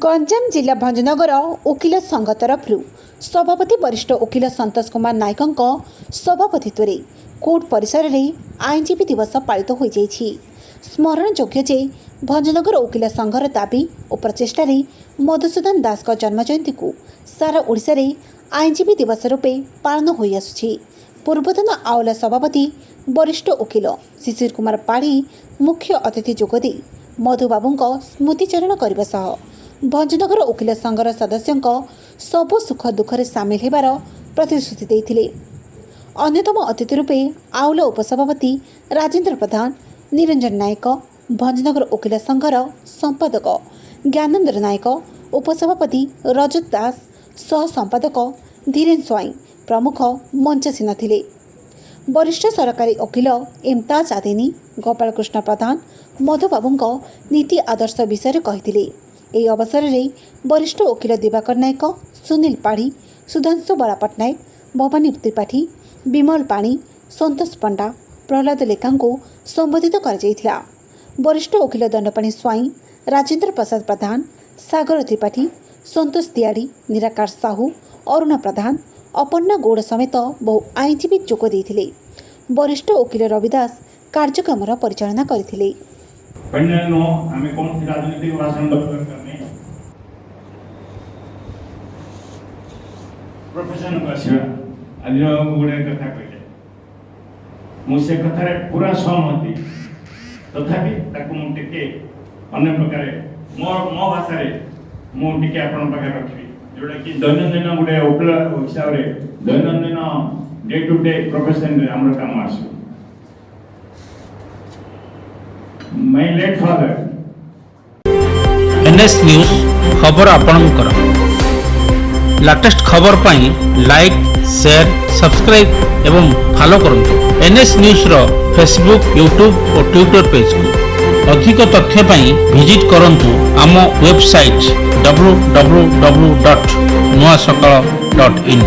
गंजाम जिला भंजनगर वकिल संघ तरफ सभापति वरिष्ठ वकिल संतोष कुमार नायक सभापतित्व कोर्ट परिसर में आईनजीवी दिवस पालित हो जाइछि। स्मरण योग्य जे भंजनगर वकिल संघर दाबी और प्रचेषा मधुसूदन दास जन्मजयंती को सारा ओडिशा रे आईनजीवी दिवस रूपे पालन हो आसुछि। पूर्वतन आउला सभापति वरिष्ठ वकिल शिशिर कुमार पाढ़ी मुख्य अतिथि जोगदे मधुबाबू स्मृतिचारण करने सह भंजनगर वकिल संघर सदस्यों सबु सुख दुखरे सामिल होबार प्रतिश्रुति देइथिले। अन्यतम अतिथि रूपे आउला उपसभापति राजेन्द्र प्रधान, निरंजन नायक, भंजनगर वकिल संघर संपादक ज्ञानेन्द्र नायक, उपसभापति रजत दास, सह संपादक धीरेन स्वाई प्रमुख मंचासीन थिले। वरिष्ठ सरकारी वकिल इम्ताज आदिनी, गोपाल कृष्ण प्रधान मधुबाबू नीति आदर्श विषय कही। ଏହି ଅବସରରେ वरिष्ठ वकिल दिवाकर नायक, सुनील पाढ़ी, सुधांशु बरा पट्टनायक, भवानी त्रिपाठी, विमल पाणी, संतोष पंडा, प्रहलाद लेखा को संबोधित कर वरिष्ठ वकिल दंडपाणी स्वाई, राजेन्द्र प्रसाद प्रधान, सागर त्रिपाठी, संतोष दियाड़ी, निराकार साहू, अरुण प्रधान, अपर्णा गौड़ समेत बहु आईनजीवी जोग देइथिले। वरिष्ठ वकिल रविदास कार्यक्रम परिचालना करथिले। राजनीतिक भाषण करने प्रोफेशन को आसवा आज गोटे कथा कहले मुझे कथार पूरा सहमति तथापि मुझे अन्य प्रकार मो भाषा मुझे आपण पाखे रखी जोटा कि दैनंदिन गोटे वकिल हिसाब से दैनंदिन डे टू डे प्रोफेशन आम काम as my late father NS news खबर आपणकर लेटेस्ट खबर पाई लाइक शेयर सब्सक्राइब एवं फॉलो करंतु एनएस न्यूज रो फेसबुक यूट्यूब और ट्विटर पेज को अधिक तथ्य पाई विजिट करंतु आम वेबसाइट www.nuasakala.in।